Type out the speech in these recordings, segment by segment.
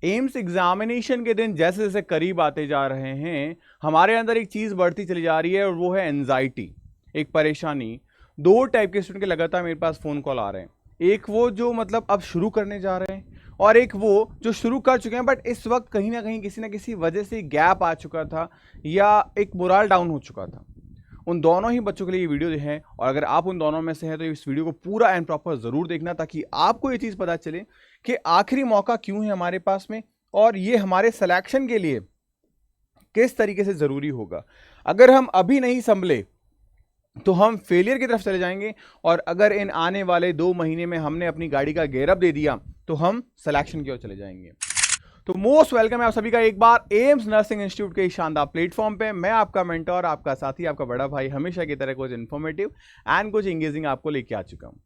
AIIMS examination के दिन जैसे जैसे करीब आते जा रहे हैं, हमारे अंदर एक चीज बढ़ती चली जा रही है और वो है एंजाइटी, एक परेशानी। दो टाइप के स्टूडेंट के लगातार मेरे पास फोन कॉल आ रहे हैं। एक वो जो मतलब अब शुरू करने जा रहे हैं, और एक वो जो शुरू कर चुके हैं बट इस वक्त कहीं ना किसी वजह से गैप आ चुका था या एक मोरल डाउन हो चुका था। उन दोनों ही बच्चों के लिए ये वीडियो है, और अगर आप उन दोनों में से हैं तो इस वीडियो को पूरा एंड प्रॉपर जरूर देखना, ताकि आपको ये चीज पता चले कि आखिरी मौका क्यों है हमारे पास में, और ये हमारे सिलेक्शन के लिए किस तरीके से जरूरी होगा। अगर हम अभी नहीं संभले तो हम फेलियर की तरफ चले जाएंगे, और अगर इन आने वाले 2 महीने में हमने अपनी गाड़ी का गेयरअप दे दिया तो हम सिलेक्शन की ओर चले जाएंगे। तो मोस्ट वेलकम है आप सभी का एक बार एम्स नर्सिंग इंस्टीट्यूट के इस शानदार प्लेटफॉर्म पे। मैं आपका मेंटर, आपका साथी, आपका बड़ा भाई, हमेशा की तरह कुछ इन्फॉर्मेटिव एंड कुछ इंगेजिंग आपको लेके आ चुका हूं।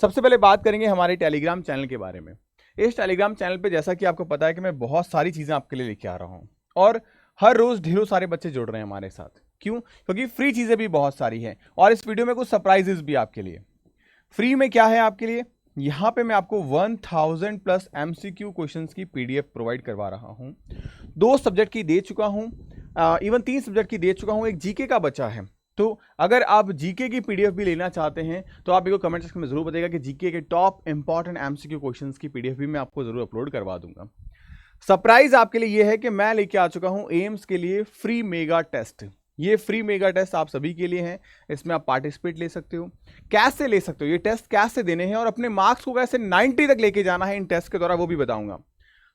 सबसे पहले बात करेंगे हमारे टेलीग्राम चैनल के बारे में। इस टेलीग्राम चैनल पे जैसा कि आपको पता है कि मैं बहुत सारी चीजें आपके लिए लेके आ रहा हूँ, और हर रोज ढेरों सारे बच्चे जुड़ रहे हैं हमारे साथ। क्यों? क्योंकि फ्री चीजें भी बहुत सारी हैं, और इस वीडियो में कुछ सरप्राइजेस भी आपके लिए। फ्री में क्या है आपके लिए? यहां पे मैं आपको 1000 प्लस एमसीक्यू क्वेश्चंस की पीडीएफ प्रोवाइड करवा रहा हूं। 2 सब्जेक्ट की दे चुका हूं, इवन 3 सब्जेक्ट की दे चुका हूं, एक जीके का बचा है। तो अगर आप जीके की पीडीएफ भी लेना चाहते हैं तो आप मेरे को कमेंट सेक्शन में जरूर बताइएगा कि जीके के टॉप इंपॉर्टेंट एमसीक्यू क्वेश्चंस की पीडीएफ भी मैं आपको जरूर अपलोड करवा दूंगा। सरप्राइज आपके लिए यह है कि मैं लेके आ चुका हूं एम्स के लिए फ्री मेगा टेस्ट। ये फ्री मेगा टेस्ट आप सभी के लिए है, इसमें आप पार्टिसिपेट ले सकते हो। कैसे ले सकते हो ये टेस्ट, कैसे देने हैं, और अपने मार्क्स को कैसे 90 तक लेके जाना है इन टेस्ट के द्वारा, वो भी बताऊंगा।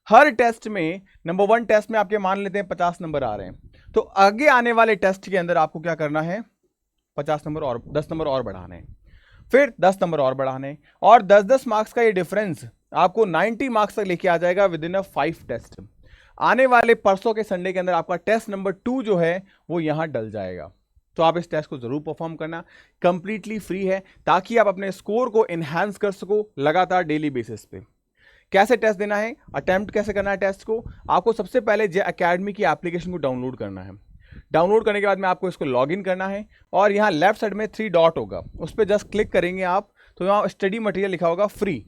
हर टेस्ट में नंबर 1 टेस्ट में आपके मान लेते हैं 50 नंबर आ रहे हैं, तो आगे आने वाले टेस्ट के अंदर आपको क्या करना है? 50 नंबर और 10 नंबर और बढ़ाने, फिर 10 नंबर और बढ़ाने, और 10-10 मार्क्स का ये डिफरेंस आपको 90 मार्क्स तक लेके आ जाएगा विद इन अ 5 टेस्ट। आने वाले परसों के संडे के अंदर आपका टेस्ट नंबर 2 जो है वो यहां डल जाएगा। तो आप इस टेस्ट को जरूर परफॉर्म करना, कंप्लीटली फ्री है, ताकि आप अपने स्कोर को एनहांस कर सको लगातार डेली बेसिस पे। कैसे टेस्ट देना है, अटेम्प्ट कैसे करना है टेस्ट को? आपको सबसे पहले जे अकेडमी की एप्लीकेशन को डाउनलोड करना है। डाउनलोड करने के बाद में आपको इसको लॉगिन करना है, और यहाँ लेफ्ट साइड में 3 डॉट होगा, उस पर जस्ट क्लिक करेंगे आप, तो यहाँ स्टडी मटेरियल लिखा होगा फ्री।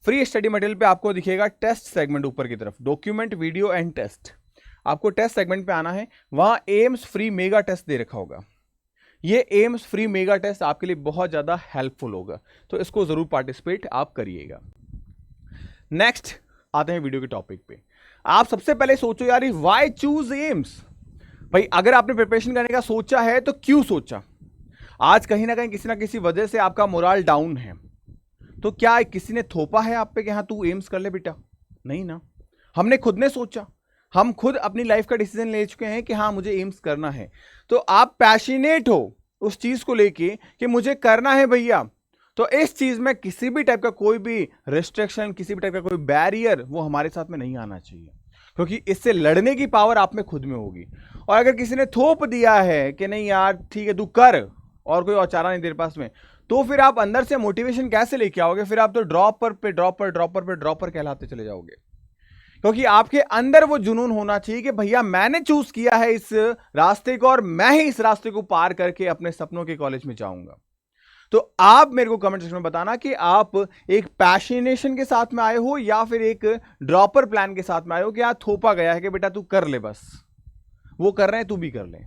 फ्री स्टडी मटेरियल पे आपको दिखेगा टेस्ट सेगमेंट ऊपर की तरफ, डॉक्यूमेंट, वीडियो एंड टेस्ट। आपको टेस्ट सेगमेंट पे आना है, वहां एम्स फ्री मेगा टेस्ट दे रखा होगा। ये एम्स फ्री मेगा टेस्ट आपके लिए बहुत ज्यादा हेल्पफुल होगा, तो इसको जरूर पार्टिसिपेट आप करिएगा। नेक्स्ट आते हैं वीडियो के टॉपिक पे। आप सबसे पहले सोचो यार, व्हाई चूज एम्स? भाई अगर आपने प्रिपरेशन करने का सोचा है तो क्यों सोचा? आज कहीं ना कहीं किसी ना किसी वजह से आपका मोरल डाउन है, तो क्या किसी ने थोपा है आप पे कि हाँ तू एम्स कर ले बेटा? नहीं ना, हमने खुद ने सोचा, हम खुद अपनी लाइफ का डिसीजन ले चुके हैं कि हाँ मुझे एम्स करना है। तो आप पैशनेट हो उस चीज को लेके कि मुझे करना है भैया, तो इस चीज में किसी भी टाइप का कोई भी रिस्ट्रिक्शन, किसी भी टाइप का कोई बैरियर वो हमारे साथ में नहीं आना चाहिए, क्योंकि इससे लड़ने की पावर आप में खुद में होगी। और अगर किसी ने थोप दिया है कि नहीं यार ठीक है तू कर, और कोई और चारा नहीं तेरे पास में, तो फिर आप अंदर से मोटिवेशन कैसे लेके आओगे? फिर आप तो ड्रॉपर कहलाते चले जाओगे। क्योंकि आपके अंदर वो जुनून होना चाहिए कि भैया मैंने चूज किया है इस रास्ते को, और मैं ही इस रास्ते को पार करके अपने सपनों के कॉलेज में जाऊंगा। तो आप मेरे को कमेंट सेक्शन में बताना कि आप एक पैशनेशन के साथ में आए हो या फिर एक ड्रॉपर प्लान के साथ में आए हो, कि आप थोपा गया है कि बेटा तू कर ले, बस वो कर रहे हैं तू भी कर ले।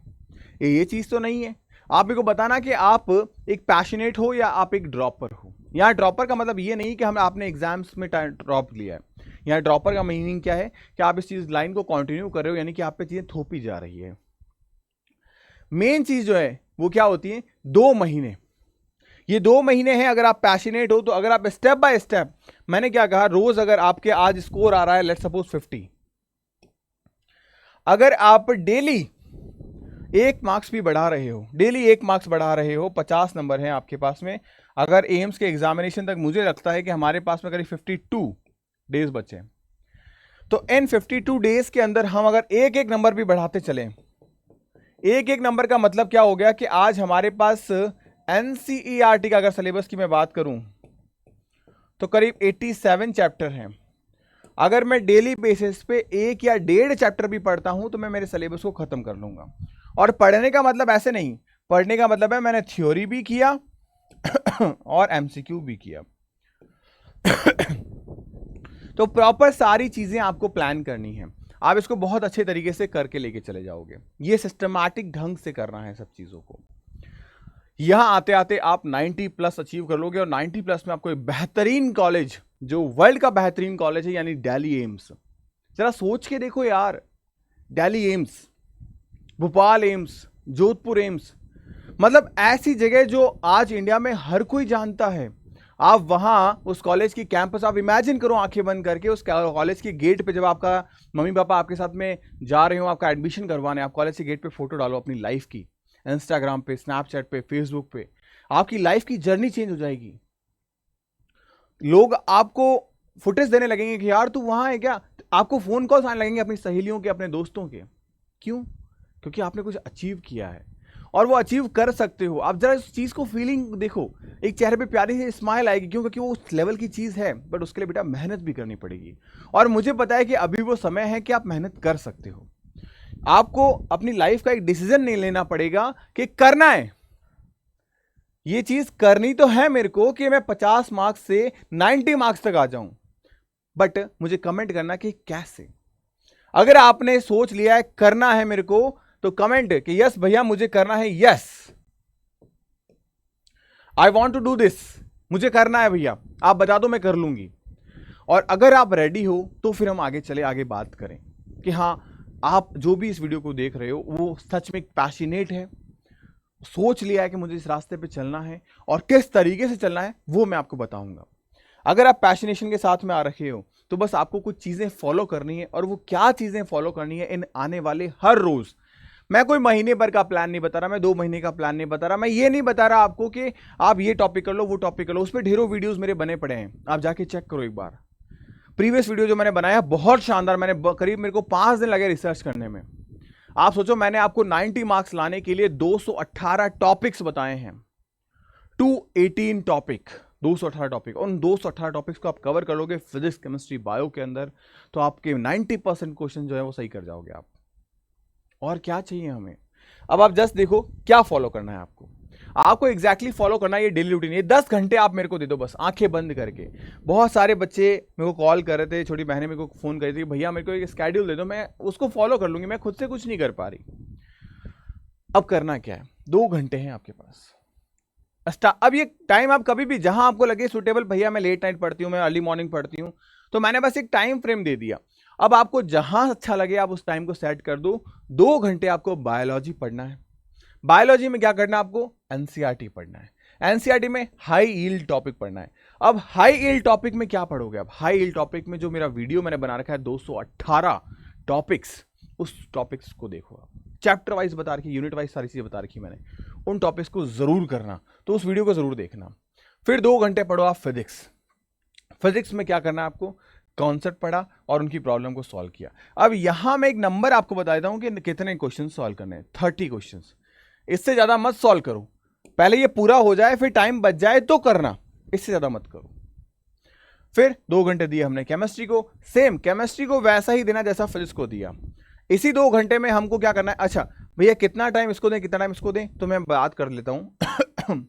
ये चीज तो नहीं है। आप मेरे को बताना कि आप एक पैशनेट हो या आप एक ड्रॉपर हो। यहाँ ड्रॉपर का मतलब ये नहीं कि हम आपने एग्जाम्स में ड्रॉप लिया है। यहाँ ड्रॉपर का मीनिंग क्या है कि आप इस चीज लाइन को कंटिन्यू कर रहे हो, यानी कि आप पे चीजें थोपी जा रही है। मेन चीज जो है वो क्या होती है? 2 महीने। ये 2 महीने हैं, अगर आप पैशनेट हो तो अगर आप स्टेप बाय स्टेप, मैंने क्या कहा, रोज अगर आपके आज स्कोर आ रहा है लेट्स सपोज 50, अगर आप डेली 1 मार्क्स भी बढ़ा रहे हो, डेली 1 मार्क्स बढ़ा रहे हो, 50 नंबर हैं आपके पास में। अगर एम्स के एग्जामिनेशन तक मुझे लगता है कि हमारे पास में करीब 52 डेज बचे हैं, तो इन 52 डेज के अंदर हम अगर एक एक नंबर भी बढ़ाते चलें, एक एक नंबर का मतलब क्या हो गया कि आज हमारे पास एनसीईआरटी का अगर सिलेबस की मैं बात करूं तो करीब 87 चैप्टर हैं। अगर मैं डेली बेसिस पे 1 या 1.5 चैप्टर भी पढ़ता हूं तो मैं मेरे सिलेबस को खत्म कर लूंगा। और पढ़ने का मतलब ऐसे नहीं, पढ़ने का मतलब है मैंने थ्योरी भी किया और एमसीक्यू भी किया। तो प्रॉपर सारी चीजें आपको प्लान करनी है, आप इसको बहुत अच्छे तरीके से करके लेके चले जाओगे। ये सिस्टमैटिक ढंग से करना है सब चीजों को। यहां आते आते आप 90 प्लस अचीव कर लोगे, और 90 प्लस में आपको एक बेहतरीन कॉलेज, जो वर्ल्ड का बेहतरीन कॉलेज है, यानी दिल्ली एम्स। जरा सोच के देखो यार, Delhi AIIMS, Bhopal AIIMS, Jodhpur AIIMS, मतलब ऐसी जगह जो आज इंडिया में हर कोई जानता है। आप वहां उस कॉलेज की कैंपस आप इमेजिन करो आंखें बंद करके, उस कॉलेज के गेट पे जब आपका मम्मी पापा आपके साथ में जा रहे हो आपका एडमिशन करवाने, आप कॉलेज के गेट पे फोटो डालो अपनी लाइफ की, इंस्टाग्राम पे, स्नैपचैट पे, फेसबुक पे, आपकी लाइफ की जर्नी चेंज हो जाएगी। लोग आपको फुटेज देने लगेंगे कि यार तू वहां है क्या, आपको फोन कॉल्स आने लगेंगे अपनी सहेलियों के, अपने दोस्तों के। क्यों? क्योंकि आपने कुछ अचीव किया है, और वो अचीव कर सकते हो। आप जरा इस चीज को फीलिंग देखो, एक चेहरे पे प्यारी सी स्माइल आएगी। क्यों? क्योंकि वो उस लेवल की चीज है, बट उसके लिए बेटा मेहनत भी करनी पड़ेगी। और मुझे पता है कि अभी वो समय है कि आप मेहनत कर सकते हो। आपको अपनी लाइफ का एक डिसीजन नहीं लेना पड़ेगा कि करना है, ये चीज करनी तो है मेरे को कि मैं 50 मार्क्स से 90 मार्क्स तक आ जाऊं, बट मुझे कमेंट करना कि कैसे। अगर आपने सोच लिया है करना है मेरे को, तो कमेंट कि यस भैया मुझे करना है, yes I want to do this, मुझे करना है भैया, आप बता दो मैं कर लूंगी। और अगर आप रेडी हो तो फिर हम आगे चले, आगे बात करें कि हाँ आप जो भी इस वीडियो को देख रहे हो वो सच में पैशनेट है, सोच लिया है कि मुझे इस रास्ते पे चलना है, और किस तरीके से चलना है वो मैं आपको बताऊंगा। अगर आप पैशनेशन के साथ में आ रखे हो तो बस आपको कुछ चीजें फॉलो करनी है, और वो क्या चीजें फॉलो करनी है इन आने वाले हर रोज। मैं कोई महीने भर का प्लान नहीं बता रहा, मैं 2 महीने का प्लान नहीं बता रहा, मैं ये नहीं बता रहा आपको कि आप ये टॉपिक कर लो, वो टॉपिक कर लो। उस पर ढेरों वीडियोस मेरे बने पड़े हैं, आप जाके चेक करो एक बार। प्रीवियस वीडियो जो मैंने बनाया बहुत शानदार, मैंने करीब मेरे को 5 दिन लगे रिसर्च करने में। आप सोचो मैंने आपको 90 मार्क्स लाने के लिए 218 टॉपिक्स बताए हैं, 218 टॉपिक, 218 टॉपिक। उन 218 टॉपिक्स को आप कवर कर लोगे फिजिक्स, केमिस्ट्री, बायो के अंदर, तो आपके 90% क्वेश्चन जो है वो सही कर जाओगे आप। और क्या चाहिए हमें? अब आप जस्ट देखो क्या फॉलो करना है आपको। आपको एग्जैक्टली फॉलो करना है ये डेली रूटीन। ये 10 घंटे आप मेरे को दे दो बस आंखें बंद करके। बहुत सारे बच्चे मेरे को कॉल कर रहे थे, छोटी बहनें मेरे को फोन कर रही थी, भैया मेरे को एक स्केड्यूल दे दो, मैं उसको फॉलो कर लूंगी, मैं खुद से कुछ नहीं कर पा रही। अब करना क्या है, 2 घंटे हैं आपके पास। अब ये टाइम आप कभी भी जहां आपको लगे सुटेबल, भैया मैं लेट नाइट पढ़ती हूँ, मैं अर्ली मॉर्निंग पढ़ती हूँ, तो मैंने बस एक टाइम फ्रेम दे दिया। अब आपको जहां अच्छा लगे आप उस टाइम को सेट कर दो। 2 घंटे आपको बायोलॉजी पढ़ना है। बायोलॉजी में क्या करना है आपको? एनसीईआरटी पढ़ना है। एनसीईआरटी में हाई यील्ड टॉपिक पढ़ना है। अब हाई यील्ड टॉपिक में क्या पढ़ोगे? अब हाई यील्ड टॉपिक में जो मेरा वीडियो मैंने बना रखा है 218 टॉपिक्स, उस टॉपिक्स को देखो आप। चैप्टर वाइज बता रखी, यूनिट वाइज सारी चीजें बता रखी मैंने, उन टॉपिक्स को जरूर करना, तो उस वीडियो को जरूर देखना। फिर 2 घंटे पढ़ो आप फिजिक्स। फिजिक्स में क्या करना है आपको? कॉन्सेप्ट पढ़ा और उनकी प्रॉब्लम को सॉल्व किया। अब यहां मैं एक नंबर आपको बता देता हूं कि कितने क्वेश्चन सॉल्व करने हैं, 30 क्वेश्चन। इससे ज्यादा मत सॉल्व करो, पहले ये पूरा हो जाए, फिर टाइम बच जाए तो करना, इससे ज्यादा मत करो। फिर 2 घंटे दिए हमने केमिस्ट्री को, सेम केमिस्ट्री को वैसा ही देना जैसा फिजिक्स को दिया। इसी 2 घंटे में हमको क्या करना है? अच्छा भैया कितना टाइम इसको दें, कितना टाइम इसको दें, तो मैं बात कर लेता हूं।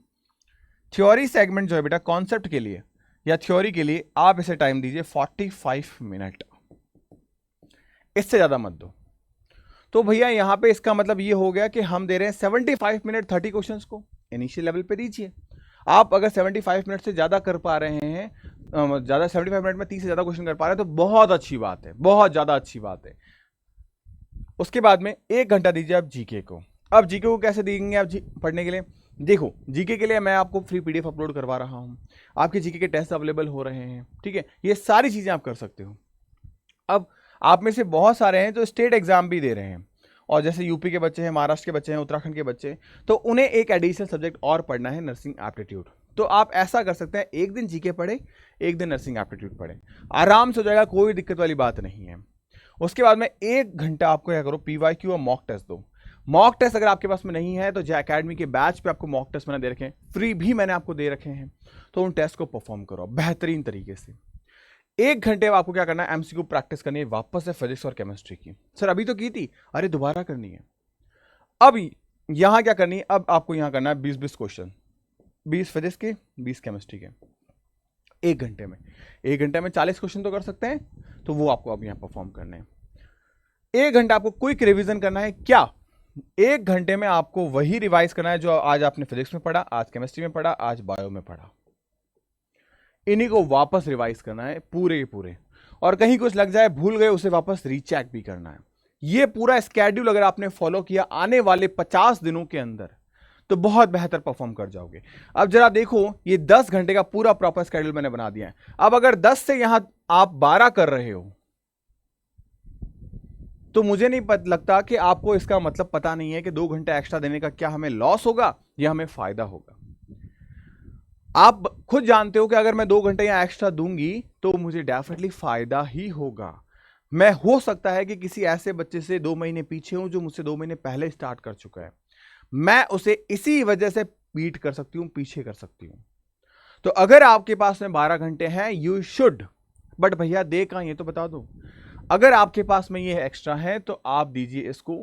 थ्योरी सेगमेंट जो है बेटा कॉन्सेप्ट के लिए या थ्योरी के लिए आप इसे टाइम दीजिए 45 मिनट, इससे ज्यादा मत दो। तो भैया यहां पे इसका मतलब ये हो गया कि हम दे रहे हैं 75 मिनट 30 क्वेश्चंस को, इनिशियल लेवल पे दीजिए। आप अगर 75 मिनट से ज्यादा कर पा रहे हैं, ज्यादा 75 मिनट में 30 से ज्यादा क्वेश्चन कर पा रहे हैं, तो बहुत अच्छी बात है, बहुत ज्यादा अच्छी बात है। उसके बाद में 1 घंटा दीजिए आप जीके को। अब जीके को कैसे देंगे आप पढ़ने के लिए? देखो जीके के लिए मैं आपको फ्री पीडीएफ अपलोड करवा रहा हूं, आपके जीके के टेस्ट अवेलेबल हो रहे हैं, ठीक है, ये सारी चीजें आप कर सकते हो। अब आप में से बहुत सारे हैं जो स्टेट एग्जाम भी दे रहे हैं, और जैसे यूपी के बच्चे हैं, महाराष्ट्र के बच्चे हैं, उत्तराखंड के बच्चे, तो उन्हें एक एडिशनल सब्जेक्ट और पढ़ना है, नर्सिंग एप्टीट्यूड। तो आप ऐसा कर सकते हैं, एक दिन जीके पढ़े, एक दिन नर्सिंग एप्टीट्यूड पढ़े, आराम से हो जाएगा, कोई दिक्कत वाली बात नहीं है। उसके बाद में 1 घंटा आपको क्या करो, पीवाईक्यू और मॉक टेस्ट दो। मॉक टेस्ट अगर आपके पास में नहीं है तो जे अकेडमी के बैच पे आपको मॉक टेस्ट मैंने दे रखे हैं, फ्री भी मैंने आपको दे रखे हैं, तो उन टेस्ट को परफॉर्म करो बेहतरीन तरीके से। 1 घंटे में आपको क्या करना है? एमसीक्यू प्रैक्टिस करनी है वापस से फिजिक्स और केमिस्ट्री की। सर अभी तो की थी, अरे दोबारा करनी है। अब यहां क्या करनी है? अब आपको यहां करना है 20-20 क्वेश्चन, 20 फिजिक्स के, 20 केमिस्ट्री के। 1 घंटे में। 1 घंटे में 40 क्वेश्चन तो कर सकते हैं, तो वो आपको अब यहाँ परफॉर्म करने हैं। 1 घंटा आपको क्विक रिवीजन करना है। क्या 1 घंटे में आपको वही रिवाइज करना है जो आज आपने फिजिक्स में पढ़ा, आज केमिस्ट्री में पढ़ा, आज बायो में पढ़ा, इन्हीं को वापस रिवाइज करना है पूरे के पूरे। और कहीं कुछ लग जाए, भूल गए, उसे वापस रीचेक भी करना है। ये पूरा स्केड्यूल अगर आपने फॉलो किया आने वाले 50 दिनों के अंदर, तो बहुत बेहतर परफॉर्म कर जाओगे। अब जरा देखो, ये 10 घंटे का पूरा प्रॉपर स्केड्यूल मैंने बना दिया है। अब अगर 10 से यहां आप 12 कर रहे हो, तो मुझे नहीं लगता कि आपको इसका मतलब पता नहीं है कि 2 घंटे एक्स्ट्रा देने का क्या हमें लॉस होगा या हमें फायदा होगा। आप खुद जानते हो कि अगर मैं 2 घंटे यहां एक्स्ट्रा दूंगी तो मुझे डेफिनेटली फायदा ही होगा। मैं हो सकता है कि किसी ऐसे बच्चे से 2 महीने पीछे हूं जो मुझसे 2 महीने पहले स्टार्ट कर चुका है, मैं उसे इसी वजह से बीट कर सकती हूं, पीछे कर सकती हूं। तो अगर आपके पास में 12 घंटे हैं, यू शुड, बट भैया दे कहां ये तो बता दो। अगर आपके पास में ये एक्स्ट्रा है तो आप दीजिए इसको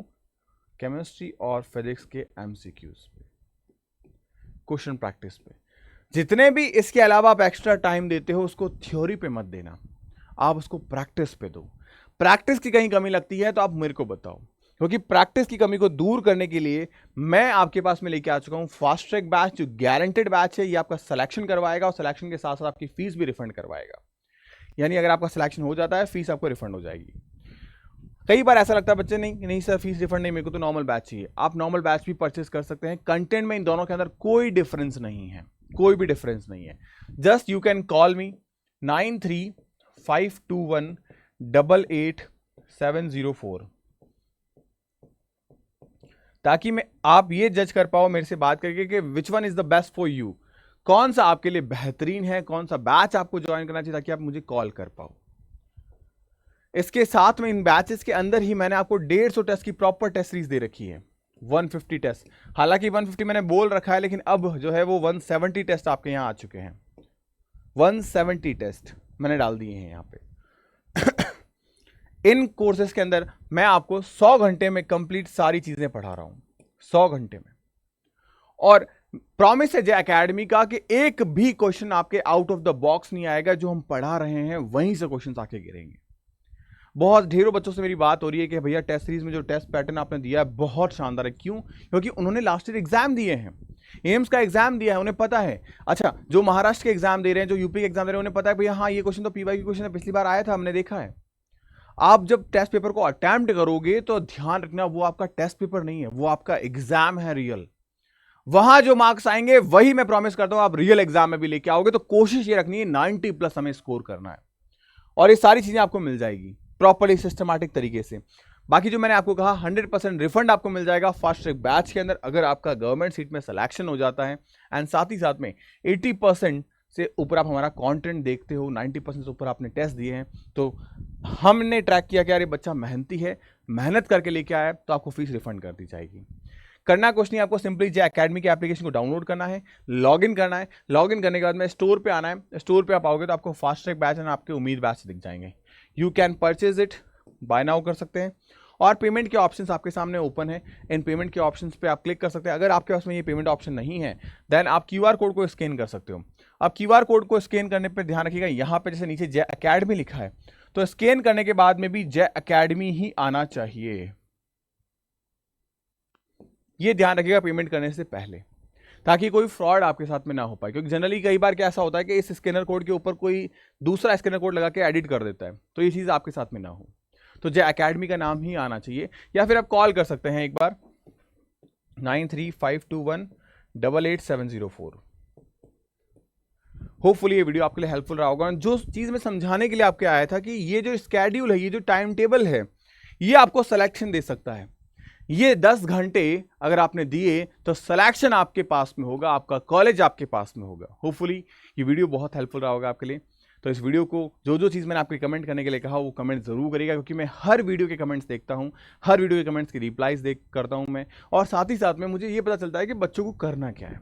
केमिस्ट्री और फिजिक्स के एमसीक्यूज पे, क्वेश्चन प्रैक्टिस पे। जितने भी इसके अलावा आप एक्स्ट्रा टाइम देते हो उसको थ्योरी पे मत देना, आप उसको प्रैक्टिस पे दो। प्रैक्टिस की कहीं कमी लगती है तो आप मेरे को बताओ, क्योंकि प्रैक्टिस की कमी को दूर करने के लिए मैं आपके पास में लेके आ चुका हूं फास्ट ट्रैक बैच, जो गारंटेड बैच है। ये आपका सिलेक्शन करवाएगा और सिलेक्शन के साथ साथ आपकी फीस भी रिफंड करवाएगा। यानी अगर आपका सिलेक्शन हो जाता है, फीस आपको रिफंड हो जाएगी। कई बार ऐसा लगता है बच्चे नहीं सर फीस रिफंड नहीं, मेरे को तो नॉर्मल बैच चाहिए। आप नॉर्मल बैच भी परचेस कर सकते हैं। कंटेंट में इन दोनों के अंदर कोई डिफरेंस नहीं है, कोई भी डिफरेंस नहीं है। जस्ट यू कैन कॉल मी 9352188704, ताकि मैं आप ये जज कर पाओ मेरे से बात करके कि which one is the best for you, कौन सा आपके लिए बेहतरीन है, कौन सा बैच आपको ज्वाइन करना चाहिए, ताकि आप मुझे कॉल कर पाओ। इसके साथ में इन बैचेस के अंदर ही मैंने आपको 150 टेस्ट की प्रॉपर टेस्ट सीरीज दे रखी है, 150 टेस्ट। हालांकि 150 मैंने बोल रखा है, लेकिन अब जो है वो 170 टेस्ट आपके यहां आ चुके हैं। 170 टेस्ट मैंने डाल दिए हैं यहां पे। इन कोर्सेज के अंदर मैं आपको 100 घंटे में कंप्लीट सारी चीजें पढ़ा रहा हूं, 100 घंटे में। और प्रॉमिस है जय एकेडमी का कि एक भी क्वेश्चन आपके आउट ऑफ द बॉक्स नहीं आएगा। जो हम पढ़ा रहे हैं वहीं से क्वेश्चन आके गिरेंगे। बहुत ढेरों बच्चों से मेरी बात हो रही है कि भैया टेस्ट सीरीज में जो टेस्ट पैटर्न आपने दिया है बहुत शानदार है। क्यों? क्योंकि उन्होंने लास्ट ईयर एग्जाम दिए हैं, एम्स का एग्जाम दिया है, उन्हें पता है। अच्छा, जो महाराष्ट्र के एग्जाम दे रहे हैं, जो यूपी के एग्जाम दे रहे हैं, उन्हें पता है भैया हाँ ये क्वेश्चन तो पीवाई क्वेश्चन है, पिछली बार आया था, हमने देखा है। आप जब टेस्ट पेपर को अटेम्प्ट करोगे तो ध्यान रखना वो आपका टेस्ट पेपर नहीं है, वो आपका एग्जाम है रियल। वहां जो मार्क्स आएंगे वही मैं प्रॉमिस करता हूं आप रियल एग्जाम में भी लेके आओगे। तो कोशिश ये रखनी है 90+ हमें स्कोर करना है, और ये सारी चीजें आपको मिल जाएगी प्रॉपर्ली सिस्टमैटिक तरीके से। बाकी जो मैंने आपको कहा 100% रिफंड आपको मिल जाएगा फास्ट ट्रैक बैच के अंदर, अगर आपका गवर्नमेंट सीट में सिलेक्शन हो जाता है। एंड साथ ही साथ में 80% से ऊपर आप हमारा कंटेंट देखते हो, 90% से ऊपर आपने टेस्ट दिए हैं, तो हमने ट्रैक किया कि यार ये बच्चा मेहनती है, मेहनत करके लेके आया, तो आपको फीस रिफंड कर दी जाएगी। करना कुछ नहीं, आपको सिंपली जे एकेडमी के एप्लीकेशन को डाउनलोड करना है, लॉगिन करना है। लॉगिन करने के बाद में स्टोर पे आना है। स्टोर पे आप आओगे तो आपको फास्ट ट्रैक बैच एंड आपके उम्मीद बैच दिख जाएंगे। You can purchase it, buy now कर सकते हैं। और पेमेंट के ऑप्शंस आपके सामने ओपन है। इन पेमेंट के ऑप्शंस पे आप क्लिक कर सकते हैं। अगर आपके पास में ये पेमेंट ऑप्शन नहीं है, देन आप QR कोड को स्कैन कर सकते हो। अब QR कोड को स्कैन करने पर ध्यान रखिएगा, यहाँ पे जैसे नीचे जे एकेडमी लिखा है, तो स्कैन करने के बाद में भी जे एकेडमी ही आना चाहिए। ये ध्यान रखिएगा पेमेंट करने से पहले, ताकि कोई फ्रॉड आपके साथ में ना हो पाए। क्योंकि जनरली कई बार क्या ऐसा होता है कि इस स्कैनर कोड के ऊपर कोई दूसरा स्कैनर कोड लगा के एडिट कर देता है, तो ये चीज़ आपके साथ में ना हो। तो जे एकेडमी का नाम ही आना चाहिए, या फिर आप कॉल कर सकते हैं एक बार 9352188704। होपफुली ये वीडियो आपके लिए हेल्पफुल रहा होगा। जो चीज़ मैं समझाने के लिए आपके आया था कि ये जो स्केड्यूल है, ये जो टाइम टेबल है, ये आपको सिलेक्शन दे सकता है। ये 10 घंटे अगर आपने दिए तो सिलेक्शन आपके पास में होगा, आपका कॉलेज आपके पास में होगा। होपफुली ये वीडियो बहुत हेल्पफुल रहा होगा आपके लिए। तो इस वीडियो को जो चीज़ मैंने आपके कमेंट करने के लिए कहा वो कमेंट जरूर करिएगा, क्योंकि मैं हर वीडियो के कमेंट्स देखता हूँ, हर वीडियो के कमेंट्स की रिप्लाईज करता हूँ मैं। और साथ ही साथ में मुझे ये पता चलता है कि बच्चों को करना क्या है।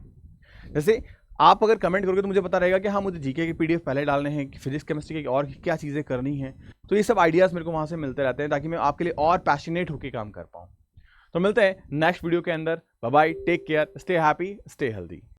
जैसे आप अगर कमेंट करोगे तो मुझे पता रहेगा कि हाँ मुझे जीके की PDF पहले डालने हैं, फिजिक्स केमिस्ट्री की और क्या चीज़ें करनी है। तो ये सब आइडियाज़ मेरे को वहाँ से मिलते रहते हैं, ताकि मैं आपके लिए और पैशनेट होकर काम कर पाऊँ। तो मिलते हैं नेक्स्ट वीडियो के अंदर। Bye bye, take care, stay happy, stay healthy.